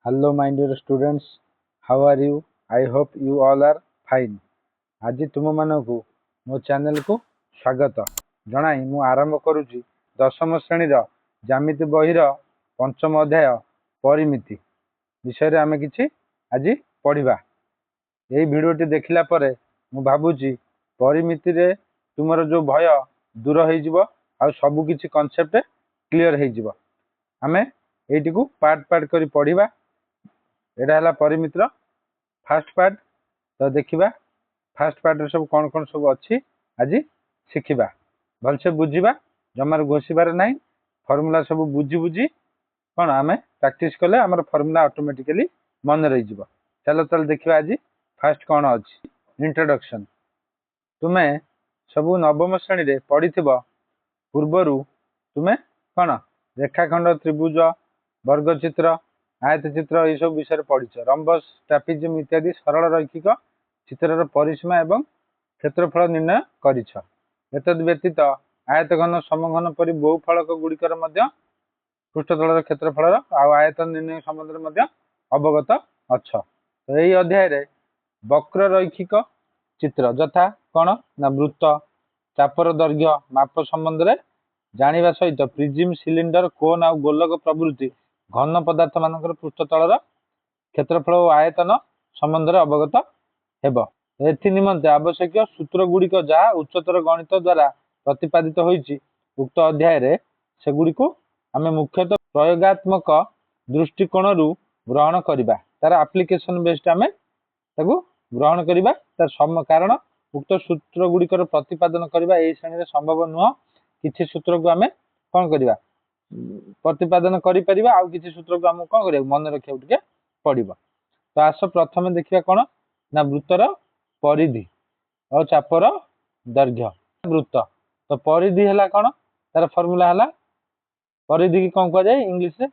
Hello, my dear students. How are you? I hope you all are fine. आज तुम मानक मो channel को स्वागत जनाई मु आरंभ करुच्ची दशम श्रेणी ज्यामिति बहिर पंचम अध्याय परिमिति विषय रे आमे किछि आज पढ़िबा। यही भिडियोटी देखिला परे मु भाबुची परिमिति रे तुमर जो भय दूर हो जिवो आ सब किछि कांसेप्ट क्लियर हो जिवो। आमे एटी को पार्ट पार्ट करी पढ़िबा। एटा हला परिमितिर फास्ट पार्ट। तो देखिबा फास्ट पार्ट रे सब कोन कोन सब अछि आज शिखिबा। भलसे बुझिबा, जमार घोषिबार नाही। फॉर्मूला सब बुझी बुझी कोन आमे प्रैक्टिस कले हमर फॉर्मूला ऑटोमेटिकली मन रहि जिवो। चलो चल देखिबा आज फास्ट कोन अछि। इंट्रोडक्शन। तुमे सब नवम श्रेणी रे पढ़िथिबो पूर्वरु तुमे कोन रेखाखंड, त्रिभुज, वर्गचित्र, आयत चित्र ये सब विषय पढ़िछ। रंबस, ट्रापेजियम इत्यादि सरल रैखिक चित्रर परिसीमा एवं क्षेत्रफल निर्णय करिछ। एतद व्यतीत आयतघन, समघन परि बहु फलक गुड़िकर मध्य पृष्ठतलर क्षेत्रफल आ आयत निर्णय संबंध में अवगत अछ। तो यही अध्याय रे वक्र रैखिक चित्र यथा कौन ना वृत्त, चापर दैर्घ्य माप संबंध में जानिबा सहित प्रिज्म, सिलिंडर, कोन आ गोलक प्रवृत्ति घन पदार्थ मानकर पृष्ठतलर क्षेत्रफल और आयतन संबंध में अवगत हेब। एथि निमंते आवश्यक सूत्र गुड़िक जहाँ उच्चतर गणित द्वारा प्रतिपादित होइछि उक्त अध्याय रे सेगुड़िको आमे मुख्यतः प्रयोगात्मक दृष्टिकोण रु ग्रहण करिबा। तार एप्लिकेशन बेस्ड आमे ताकू ग्रहण करिबा। तार कारण उक्त सूत्र गुड़िकर प्रतिपादन करिबा एई श्रेणी रे संभव नुह। किछि सूत्र को आमे कोन करिबा प्रतिपादन करि परिबा, आ किछि सूत्र को हम कोन करिबा मन रखिया टिके पड़िबा। तो आस प्रथम देखिया कोन ना वृत्तर परिधि और चापर दैर्घ्य। वृत्त तो परिधि हला कोन, तार फार्मूला हला परिधि की कोन को जाय इंग्लिश रे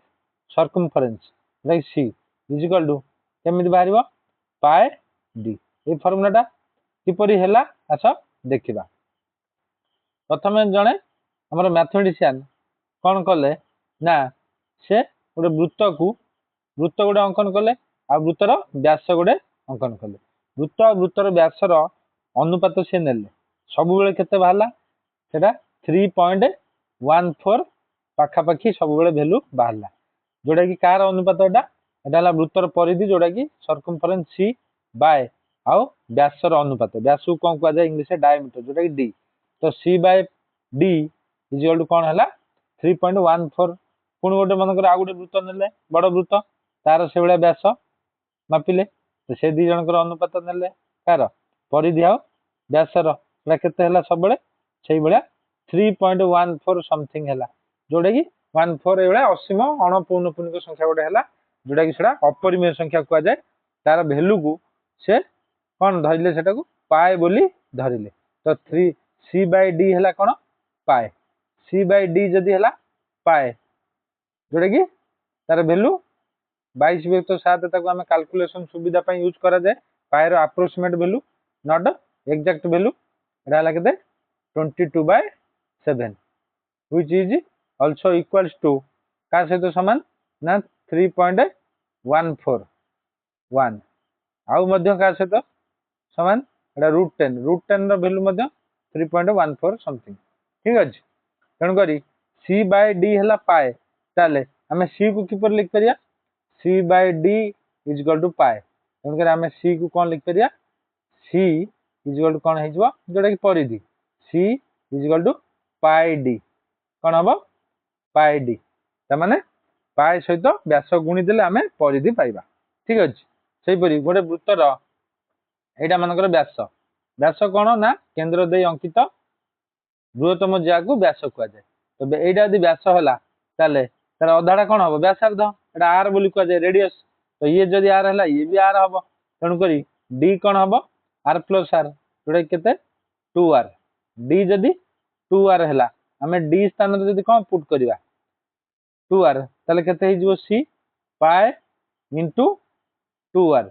circumference like C is equal to केमिति बाहरिबो पाई डी। ए फार्मूलाटा किपरि हला आस देखिबा। प्रथम जणे हमर मैथमेटिशियन कोन कले ना से गोटे वृत्त गोटे अंकन कले आ वृत्तर व्यास गोटे अंकन कले। वृत्त आ वृत्तर व्यासर अनुपात से नेले सब बेले केते बाहला सेटा 3.14 पाखापाखी सब बेले वैल्यू बाहला, जोटा कि कार अनुपात एटा वृत्तर परिधि जोटा कि सर्कमफरेंस सी बाय आउ व्यासर अनुपात। व्यास को कौन कह इंग्लिश डायमीटर जोटा कि डी। तो C by D is equal to कौन है 3.14। पुणी गोटे मनकर आ गोटे वृत्त नेले बड़ वृत्त तार से भाया व्यास मापिले। तो से दी जनकर अनुपात नेले कार परिधि आ व्यासर केते सब से 3.14 समथिंग है, जोटा कि 14 ये असीम अणपूर्ण पूर्णिक संख्या गोटे है जोटा कि अपरिमेय संख्या कह जाए। तार भैल्यू को से कौन धरले से पाए बोली धरले। तो 3 सी बाय डी है कौन पाए। सी बाय डी जदि है पाए जोटा कि तार भैल्यू 22/7 आम कैलकुलेशन सुविधा यूज करा जाए। पाए रो approximate value not exact value एटा के 22/7 which is also equals to का सहित समान ना 3.141 आउ मध्य का सहित समान एटा √10 रो भैल्यू मध्य 3.14 समथिंग। ठीक अछि। तेणु करी सी बाय डी है पाए ताले आमे सी को किपर लिख परिया C by D is equal to pi. तेणु करी आमे सी को कोन लिख परिया सी इज इक्वल टू कोन हे जबो जोटा कि परिधि C is equal to pi D कोन हबो पाई डी। त माने पाए सहित व्यास गुणी देले आमे परिधि पाइबा। ठीक अछि। सेहि परि गोटे वृत्तर एटा मानकर व्यास व्यास कोन ना केंद्र दे अंकित बृहत्तम ज्या को व्यास कह जाए। तो एटा यदि व्यास होला ताले तार अधाटा कोन हबो व्यासार्ध एटा आर बोली कह जाए रेडियस। तो ये जदि आर हला ये भी आर हबो। तेणु करी डी कोन हबो आर प्लस आर जोटा केते 2r। डी जदि 2r हला आमे डी स्थान रे जदि कोन पुट करिवा 2r ताले केते हे जिवो सी पाए इनटू 2r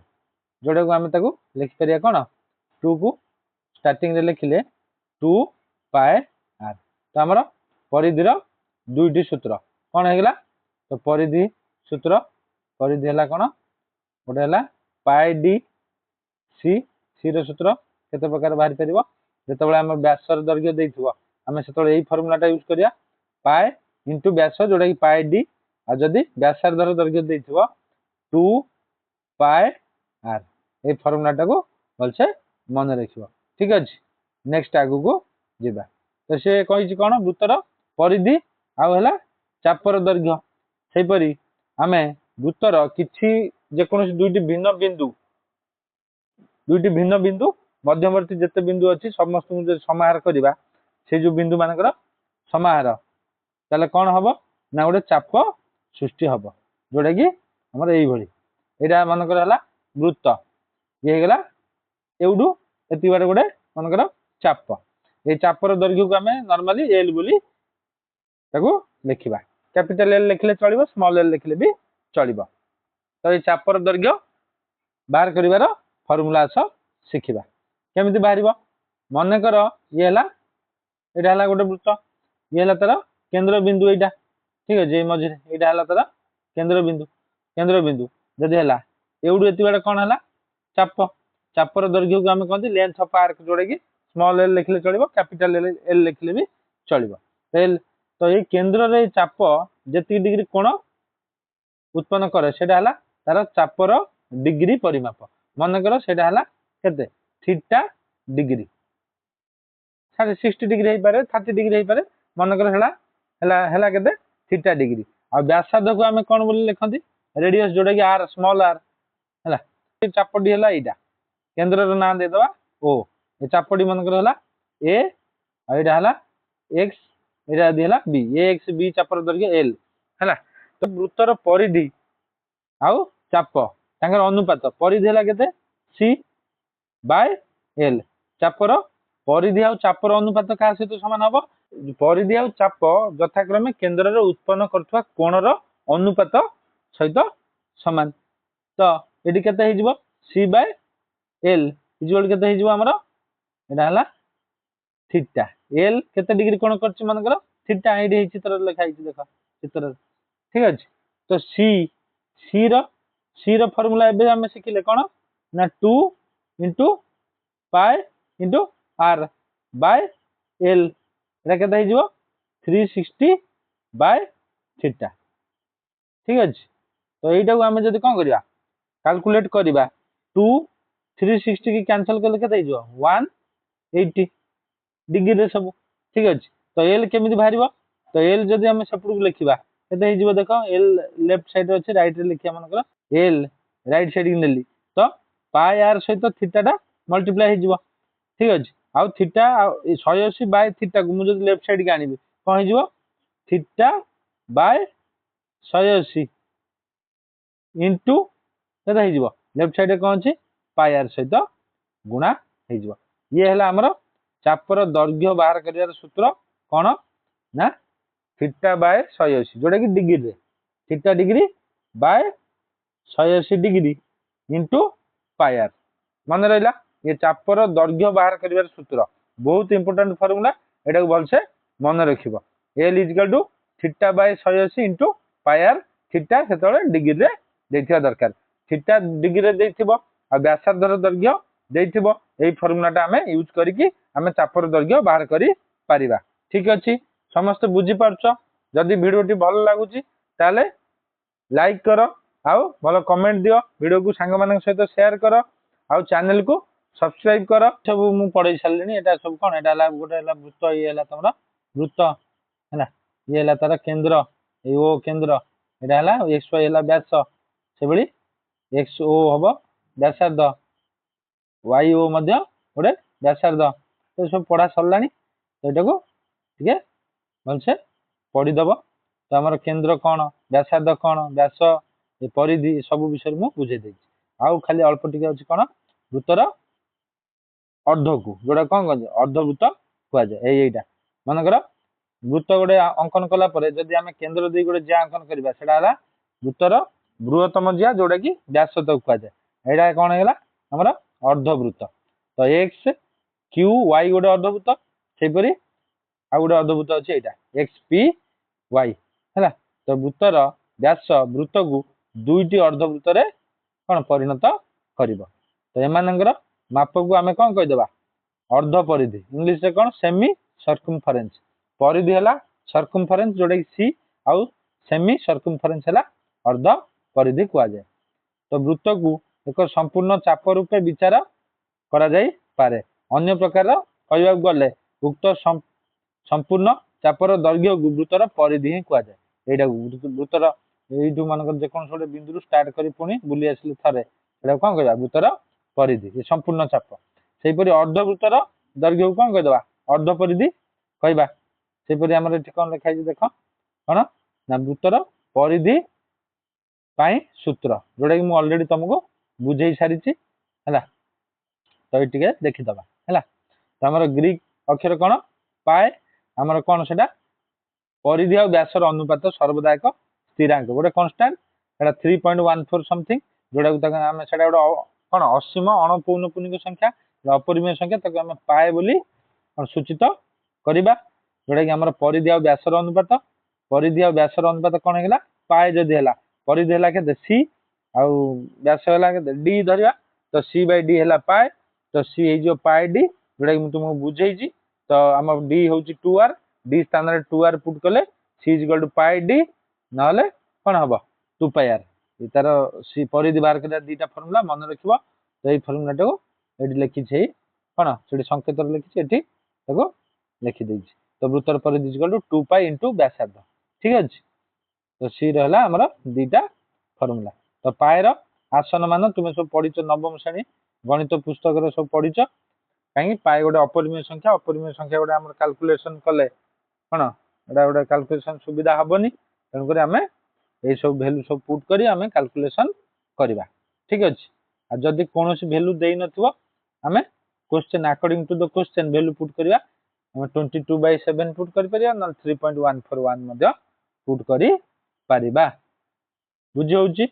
जोटा को आमे ताको लिखि परिया कोन 2 को स्टार्टिंग रे लिखिले 2 पाए आर। तो हमर परिधि रो दुईटी सूत्र कोन हे गेला। तो परिधि सूत्र परिधि है कौन गोटे है पाए डी सी सी सूत्र केते प्रकार बाहरी पार जो आम व्यासर दैर्घ्य देथिबो आम से यही फर्मुलाटा यूज करिया पाए इंटू व्यास जोटा कि पाए डी आ जदि व्यासार्धर दैर्घ्य देथिबो 2 पाए आर ये फर्मुलाटा को भलसे मन रखिबो ठीक अछि। नेक्स्ट आगु को जिबा तो से कहि कौन वृत्तर परिधि आउ है चापर दैर्घ्य से परी आमे वृत्तर किछि जेकोसी दुईटी भिन्न बिंदु मध्यवर्ती जिते बिंदु अच्छी समस्त समाहार करवा से जो बिंदु मानकर समाहार ताले कौन हम ना गोटे चाप सृष्टि हम जोटा कि आम यहाँ मनकर है वृत्त ये गला एवडू एति बारे गोटे मनकर चाप ये चापर दैर्घ्य को आम नॉर्मली एल बोली लिखा कैपिटल एल लिखले चलो स्मॉल एल लिखले भी चलो तो ये चापर दैर्घ्य बाहर कर फर्मुला शिखा केमी बाहर मनकर ये है गोटे वृत्त ये है तार केंद्र बिंदु यहाँ ठीक अच्छे मझे यहाँ है तार केंद्र बिंदु जदि है एवडू एति बारे कौन है चाप चापर दैर्घ्य को आम कहते लेंथ ऑफ आर्क जोड़ा कि स्मॉल एल लिखले चलो कैपिटल एल लिखले भी चलो एल तो ये केंद्र रे चाप जी डिग्री कोण उत्पन्न करे से तार चापर डिग्री परिमाप मनकर से केते थीटा डिग्री 60 डिग्री हो पारे 30 डिग्री हो पारे मनकर है केते थीटा डिग्री आ व्यासार्ध को आम कौन बोली लिखती रेडियस जोटा कि आर स्मॉल आर है चापटी है यहाँ केंद्र ना देदवा ओ ये चापटी मनकर है ए आईटा है एक्स यहाँ यदि है बी ए एक्स बी चापर दैर्घ्य एल है तो वृत्तर परिधि आउ चाप तांकर अनुपात परिधि है केते सी बाय एल चापर परिधि आउ चापर अनुपात क्या सहित सामान हम परिधि आउ चाप यथाक्रमे केंद्र उत्पन्न करथुवा कोणर अनुपात सहित सामान तो ये केते हो सी बाय एल इक्वल केते हो हमर एटा हला थीटा एल केते डिग्री कोण करछि मनकर थीटा एडी चित्र लिखा हिची देखो चित्र ठीक अछि तो सी रो फार्मूला एबे हम शिखिले कोन ना 2 into pi into R by L एटा केते हिजो 360 बाय थीटा ठीक अछि तो एटा को हम जदी कोन करिया कैलकुलेट करिबा 2 360 की कैंसिल करले केते हिजो 180 डिग्री रे सब ठीक अछि तो एल केमिति बाहरिबो तो एल जदी हम सेपटू लिखिबा केते हिजो देखो एल लेफ्ट साइड रे अछि राइट रे लिखिया मनकर एल राइट साइड की नेली तो पाई आर सहित थीटा टा मल्टीप्लाई हिजो ठीक अछि आउ थीटा 180 बाय थीटा को मु जदी लेफ्ट साइड के आनिबी कोन हिजो थीटा बाय 180 इंटू केते हिजो लेफ्ट साइड रे कोन अछि पाई आर सहित गुणा हिजो ये हला हमर चापर दैर्घ्य बाहर करियार सूत्र कोन ना थीटा बाय 180 जोटा कि डिग्री रे theta degree by 180 degree into pi R मन रहा ये चापर दैर्घ्य बाहर करियार सूत्र बहुत इंपोर्टेंट फॉर्मूला एटा को भलसे मन रखिबो L equal to theta by 180 into pi r theta सेतले डिग्री रे देथिया दरकार थीटा डिग्री रे देथिबो आ व्यासार्धर दैर्घ्य देथिबो एई फॉर्मूलाटा हमें यूज करिकि हमें चापर दैर्घ्य बाहर करि पारिबा ठीक अछि समस्त बुझी पारछो जदि वीडियोटी भल लागुची ताले लाइक करो आउ भल कमेंट दियो वीडियो को सांग मान सहित शेयर करो आउ चैनल को सब्सक्राइब करो सब मु पढ़ाई सारलिनी एटा सब कोन एटा ला गोटे ला वृत्त ये ला तमरा वृत्त हैला ये ला तार केंद्र ए ओ केंद्र एटा ला एक्स वाई ला व्यास से बळी एक्स ओ हबो व्यासार्ध वाई ओ मध्य गोटे व्यासार्ध तो सब पढ़ा सरलानी तो एटा को ठीक है भलसे पढ़ी दबो तो हमर केंद्र कोन व्यासार्ध कोन व्यास ए परिधि सब विषय मु बुझे देछि आउ खाली अल्प टिके अछि कोन वृत्तर अर्ध को जोड़ा कौन कह अर्धवृत्त कह जाए यहीटा मनकर वृत्त गोटे अंकन कला जदि आम केंद्र दे गोटे जिया अंकन करवा सेटा वृत्तर बृहत्तम जिया जोटा कि व्यास कह जाए यहाँ कौन है आमर अर्धवृत्त तो एक्स क्यू वाई गोटे अर्धवृत्त सेपरी आ गोटे अर्धवृत्त अच्छे यहाँ एक्स पी वाई है तो वृत्तर व्यास वृत्त को दुईटी अर्धवृत्त कौन परिणत कर। तो एमानंकर माप को आम कौन कहीदेवा अर्ध परिधि इंग्लीश रे कौन सेमी सर्कमफरेन्स। परिधि है सर्कमफरेन्स जोटा कि सी आउ सेमी सर्कमफरेन्स है अर्ध परिधि कह जाए। तो वृत्त को एक संपूर्ण चाप रूपे विचार करा जाई पारे। अन्य प्रकार कहवाक गले उक्त संपूर्ण चापर दैर्घ्य को वृत्तर परिधि ही कह जाए। यहाँ वृत्तर यू मान जेको गोटे बिंदु स्टार्ट कर पुणी बुली आसिले थे कौन कह वृत्तर परिधि ये संपूर्ण चाप। सेपरी अर्धवृत्तर दैर्घ्य को कौन कहीदेवा अर्ध परिधि कहवा। सेपरी आम कौन लिखाई देख कौन ना वृत्तर परिधि सूत्र जोटा कि मुझे अलरेडी तुमको बुझे सारी है। तो ये देखीदबा है। तो आम ग्रीक अक्षर कौन पाए आमर कौन से परिधि और व्यासर अनुपात सर्वदा एक स्थिरांक गोटे कन्स्टांट 3.14 समथिंग जोटा आम से गोटे कौन असीम अणपौनपुनिक संख्या अपरिमेय संख्या ताको आम पाए बोली सूचित करवा जोटा कि आम परिधि और व्यासर अनुपात। परिधि और व्यासर अनुपात कौन है पाए जदि है परिधि है के सी आउ व्यास है डी धरवा तो सी बाय डी है पाए तो सी हो पाए डी जोटा कि तुमको बुझे। तो आम डी हूँ 2r डी स्थान 2r पुट कले सी is equal to pi D ना कौन हम 2πr तार सी परिधि बाहर कर दीटा फर्मुला मन रख। तो ये फर्मुला को ये लिखी कौन से संकेत लिखी लिखिदे। तो वृत्तर परिधि इज इक्वल टू 2π इंटू व्यासार्ध ठीक अच्छे। तो सी रहा आमर दीटा फर्मुला। तो पाएर आसन मान तुम सब पढ़ी नवम श्रेणी गणित पुस्तक सब पढ़ी कहीं पाए गोटे अपरिमेय संख्या गोटे आम काल्कुलेसन कले कौन एटा गोटे काल्कुलेसन सुविधा हेनी तेणुक आम ये सब भैल्यू सब पुट कर आम काल्कुलेसन करवा ठीक अच्छे। आ जदि कौन भैल्यू दे नथिबो आम question according to the question value put करवा 22/7 पुट कर परिया ना 3.141 पुट कर पारिबा बुझी होची।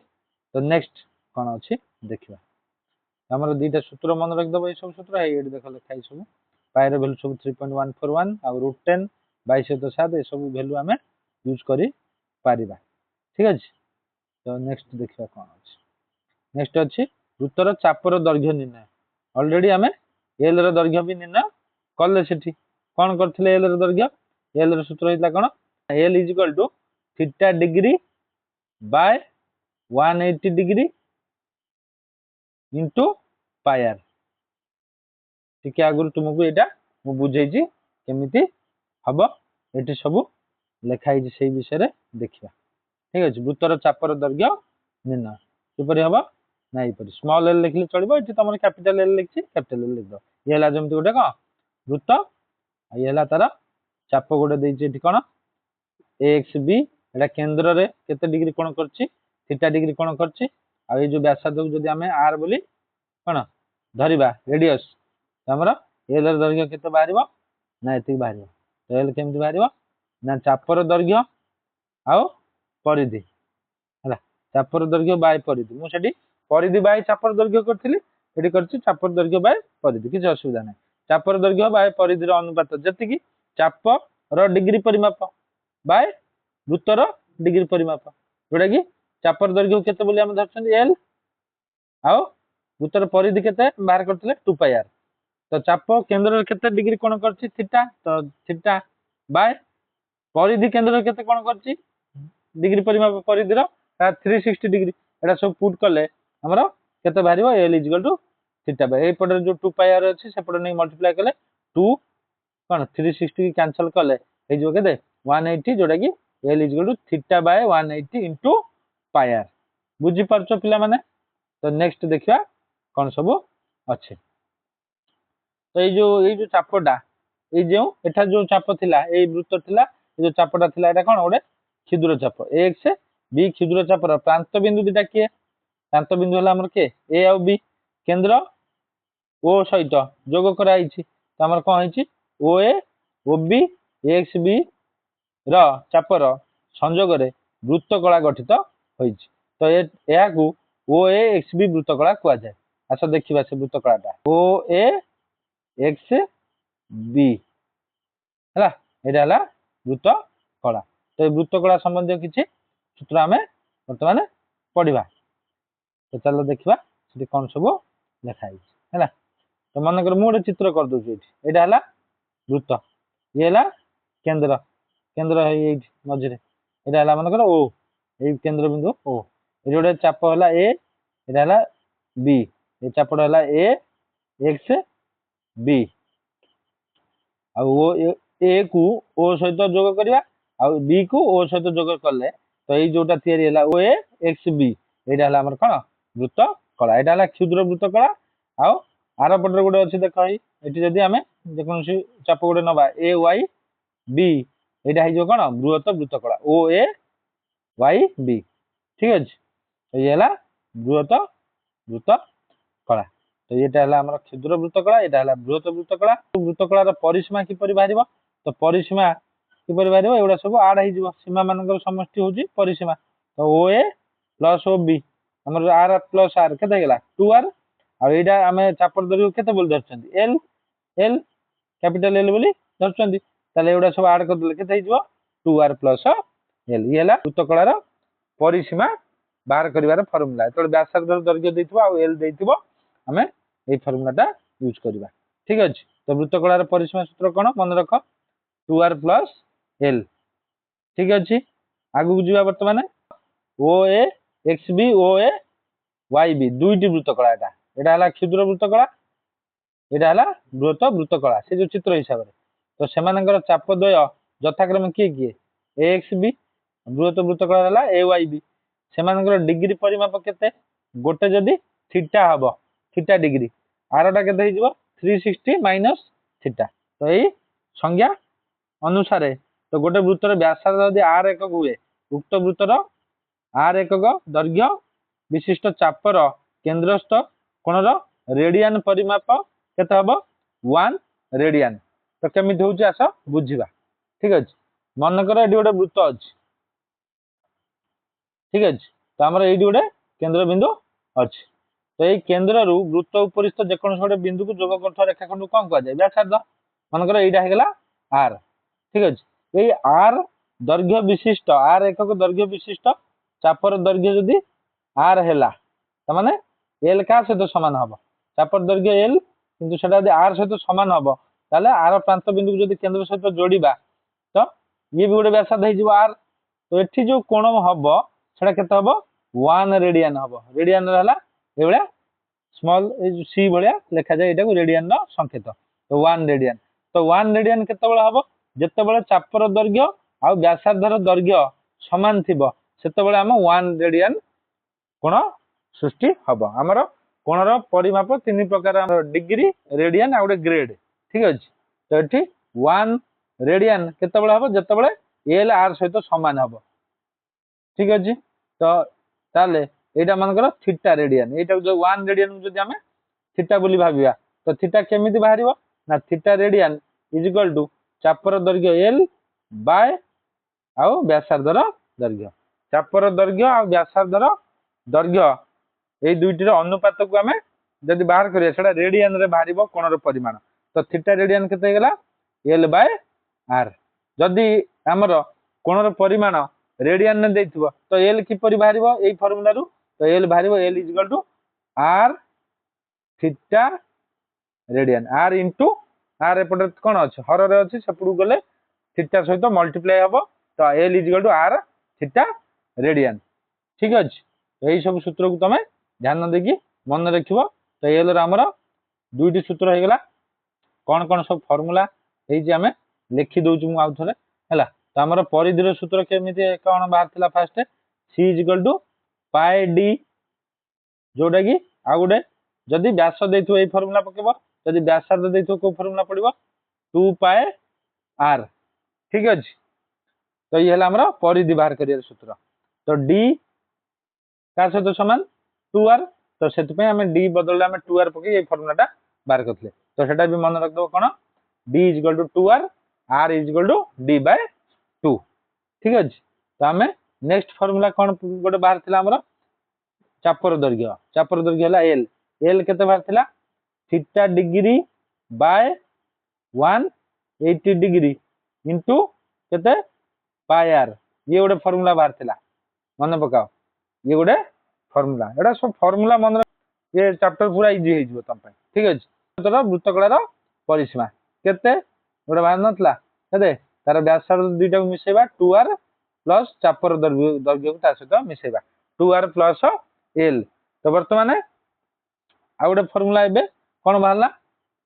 तो नेक्स्ट कौन अच्छी देखा आमर दीटा सूत्र मन रखिदब ये सब सूत्र ये देख लिखाई सब पाएर भैल्यू सब 3.141 आ √10 22/7 ये सब भैल्यू आम यूज कर पारिबा ठीक अच्छे। तो नेक्स्ट देखा कौन अच्छी नेक्स्ट अच्छी वृत्तर चापर दैर्घ्य निर्णय। ऑलरेडी आम एल दैर्घ्य भी निर्णय कले से कौन करथिले एल दैर्घ्य एल सूत्र होता कौन L is equal to theta degree by 180 degree into pi R टिके आगुरी तुमको यहाँ मुझे बुझे केमिति हम ये सब लिखाई से विषय देखा ठीक अच्छे। वृत्तर चापर दैर्घ्य निर्णय किपरि हम ना ये स्मॉल एल लिखले चलो ये तुम कैपिटल एल लिखी कैपिटल एल लिखद ये जमी गोटे कौन वृत्त ये तार चाप गोटे देखिए कौन एक्स बी एटा केन्द्र रे केते डिग्री कोण करछि थीटा डिग्री कोण करछि आ ये जो व्यासार्ध को जदि आमे आर बोली कोण धरिबा रेडियस हमर एल र दैर्घ्य केते बाहरिबो ना एति बाहरिबो। तो एल केमति बाहरिबो ना चापर दैर्घ्य आ परिधि हला चापर दैर्घ्य बाय परिधि मु सेठी परिधि बाय चापर दैर्घ्य करथिली एठी करछि चापर दैर्घ्य बाय परिधि किछ असुविधा नै। चापर दैर्घ्य बाय परिधि र अनुपात जति कि चाप र डिग्री परिमाप बाय वृत्तर डिग्री परिमाप जोटा कि चापर दैर्घ्य केते बोली हम धरछन एल आ वृत्तर परिधि केते बाहर करथिले 2πr। तो चाप केंद्र केते डिग्री कोण करछि थीटा तो थीटा बाय परिधि केंद्र केते कोण करछि डिग्री परिमाप परिधि रो 360 डिग्री एटा सब पुट कले हमरो केते बाहरिबो L is equal to theta by ए पटे जो 2πr अछि से पटे नै मल्टीप्लाई कले 2 कोन 360 की कैंसिल कले हे जो केते 180 जोटा कि L is equal to theta by 180 into pi R बुझी पारछो पिला माने। तो नेक्स्ट देखिया कौन सब अच्छे। तो ये जो चापटा ये जो एठा जो चाप थिला ए वृत्त थिला ये जो चापटा थिला एटा कोन ओडे क्षुद्र चाप एक्स बी क्षुद्र चापर प्रांत बिंदु दिटा किए प्रांत बिंदु हला हमर के ए आ बी केंद्र ओ सहित जोग करा आइछि तो हमर कोन आइछि ओ ए ओ बी एक्स बी र चापर संयोग रे वृत्तकला गठित होइछि। तो या ओ ए एक्स बी वृत्तकला कुआ जाए। आस देखिबा से वृत्तकलाटा ओ ए एक्स बी हला एटा हला वृत्तकला। तो वृत्तकला संबंधी किछि सूत्र आमे वर्तमान पढ़ा। तो चलो देखा से कौन सब लिखाई है। तो मन कर मुझे चित्र कर दूसरी यहाँ है वृत्त, ये है केंद्र, केंद्र है मझे, यहाँ है मन कर ओ, ये केंद्र बिंदु ओ, ये गोटे चाप है ए, यहाँ है बी, ये चापटा है ए एक्स बी, ए को ओ सहित जोग करवा, बी को ओ सहित जोग कले तो ये जोटा या ओ ए एक्स बी, यहाँ है कौन वृत्त कला, यहाँ है क्षुद्र वृत्त कला। आर पटे गोटे अच्छे देख ये जदि आम जेको चाप गोटे नवा ए वाई बी, यहाँ हो कौन बृहत वृत्त कला ओ ए वाई बी, ठीक अच्छे। तो ये है बृहत वृत्त कला। तो ये है क्षुद्र वृत्त कला, यहाँ है बृहत वृत्त कला। वृत्त कलार परिसीमा किपर बाहर, तो परिसीमा किपर बाहर एगुड़ा सब आड हो सीमा मान समष्टि हूँ परिसीमा। तो ओ ए प्लस ओ बी आम आर प्लस आर के 2 आर, आईटा आम चापर दैर्घ्य के धरते एल, एल कैपिटल एल बोली धरते, एगुड़ा सब आड करदे के 2 आर प्लस एल। ये है वृत्त कलार परिसीमा बाहर कर फर्मुला। जो व्यासार्ध दैर्घ्य एल दे आम ये फर्मुलाटा यूज करवा, ठीक अच्छे। तो वृत्त कलार परिसीमा सूत्र कौन मन रख 2 आर प्लस एल, ठीक अच्छे। आगू जावा बर्तमान ओ ए एक्स बी ओ ए वाई बी दुईटी वृत्त कला, यहाँ है क्षुद्र वृत्त कला, यहाँ है बृहत वृत्त कला से जो चित्र हिसाब से। तो से चाप द्वय यथाक्रम किए किए ए एक्स बी, बृहत वृत्त कला है ए वाई बी, से डिग्री परिमाप के गोटे जदि थीटा हम थीटा डिग्री, आरटा के 360 माइनस थीटा। तो यही संज्ञा अनुसार तो गोटे वृत्तर व्यासार्ध यदि आर एकक हुए, उक्त वृत्तर आर एकक दैर्घ्य विशिष्ट चापर केन्द्रस्थ कोणर रेडियन परिमाप केते हम 1 रेडियन। तो केमी हूँ आस बुझा, ठीक अच्छे। मनकर ये गोटे वृत्त अच्छी, ठीक अच्छे। तो आम ये गोटे केन्द्र बिंदु अच्छी। तो ये केन्द्र वृत्त उपरिस्थ जेको गोटे बिंदु को जोग कर रेखाखंड कौन कहुए व्यासार्ध, मनकर यहाँ है आर, ठीक अच्छे। ये आर दैर्घ्य विशिष्ट आर एकक दैर्घ्य विशिष्ट चापर दैर्घ्य जदि आर है माने एल क्या सहित सामान हम चापर दैर्घ्य एल किंतु सेटा यदि आर सहित सामान हम ताले आर प्रांत बिंदु को जदि केंद्र सहित जोड़िबा तो ये भी गोटे व्यासार्ध हो आर। तो ये जो कोण हम सेटा केते हम 1 रेडियन हम, रेडियन रहला ए भलिया स्मॉल सी भलिया लिखा जाए, एटा को रेडियन संकेत। तो 1 रेडियन, तो 1 रेडियन केतेबेले हम जेतेबेले चापर दैर्घ्य आ व्यासार्धर दैर्घ्य समान थिबो सेतेबेले हम 1 रेडियन कोण सृष्टि हम। आमर कोणर परिमाप 3 प्रकार डिग्री रेडियन आ ग्रेड, ठीक अच्छे। तो ये 1 रेडियन केतेबेले हम जेतेबेले एल आर सहित समान हम, ठीक अच्छे। तो ताले यहाँ मनकर थीटा रेडियन, यहाँ जो 1 रेडियन जो आम थीटा बोली भाविया तो थीटा केमिति बाहर ना theta radian is equal to चापर दैर्घ्य एल बाय आउ व्यासार्धर दैर्घ्य। चापर दैर्घ्य आ व्यासार्धर दैर्घ्य ये दुईटर अनुपात को आम जब बाहर करिया रेडियन रे बाहर कोणर परिमाण। तो थीटा रेडियन केते गला एल बाय आर। जदि आमर कोणर परिमाण रेडियन ने देथिबो तो एल किपरि बाहर एई फॉर्मूला रु, तो एल बाहर L is equal to are theta radian, r into r एपटे कौन अच्छे हर रे अच्छे सेपटू गले थीटा सहित मल्टीप्लाई हम। तो L is equal to are theta radian, ठीक अच्छे। यही सब सूत्र को तुम ध्यान देकी मन रख। तो एल आमर दुईटी सूत्र हो गला, कौन कौन सब फॉर्मूला आम लिखि दौचु मु आउ थरे है। तो आमर परिधिर सूत्र केमी कौन बाहर first C is equal to pi D, जोटा कि आ गोटे जदि व्यास दे फर्मूला पकेब, जदि व्यासार्ध दे कौ फर्मूला पड़ो 2 पाए आर, ठीक अच्छे। तो ये है परिधि बाहर कर सूत्र। तो डी क्या सहित सामान 2 आर, तो से आम डी बदल आम 2 आर पकई फर्मूलाटा बाहर करते। तो सेटा भी मन रखद कौन D is equal to 2 R is equal to D by 2, ठीक अच्छे। तो आम नेक्स्ट फर्मूला कौन गोटे बाहर आमर चापर दैर्घ्य, चापर दैर्घ्य है एल, एल केते बाहर थिला theta degree by 180 degree into केते पाई आर, ये गोटे फर्मूला बाहर थिला मन पकाओ, ये गोटे फॉर्मूला एटा सब फॉर्मूला मन ये चैप्टर पूरा इजी हो जिवो तम पे ठीक अछि तोर वृत्तकलार परिसीमा केते गोटे बाहर नथला केते तार व्यासार्ध दुईटा को मिसेबा 2r प्लस चापर दैर्घ्य को ता सहित मिसेबा 2r प्लस l तो वर्तमान आ गोटे फॉर्मूला एबे कोन बाहरला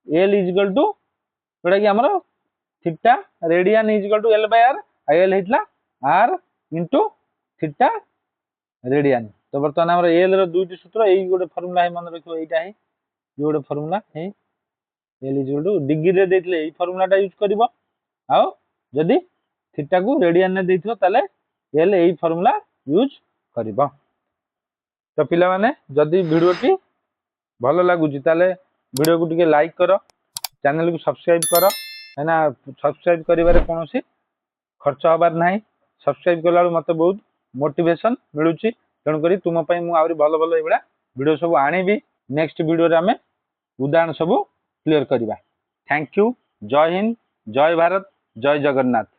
l इज इक्वल टू जोटा कि हमर theta radian is equal to l by r l हेतला r इनटू थीटा रेडियन तो बर्तमान हमर l रो दुईटी सूत्र एई गोटे फार्मूला है मन रखियो एइटा है ये गोटे फार्मूला है l is equal two degree रे देथिले एई फार्मूलाटा यूज करबो आ जदी थीटा को रेडियन रे देथियो ताले l एई फार्मूला यूज करबो तो पिला माने जदी वीडियोटी भलो लागुची ताले वीडियो को टिके लाइक करो चैनल को सब्सक्राइब करो है ना सब्सक्राइब करिवारे कोनोसी खर्च हबार नाही सब्सक्राइब कला मते बहुत मोटिवेशन मिलुची तेणु करी तुम पई मु आउरी भलो भलो एबडा वीडियो सब आनीबी नेक्स्ट वीडियो रे हमें उदाहरण सब क्लियर करिबा थैंक यू जय हिंद जय भारत जय जगन्नाथ।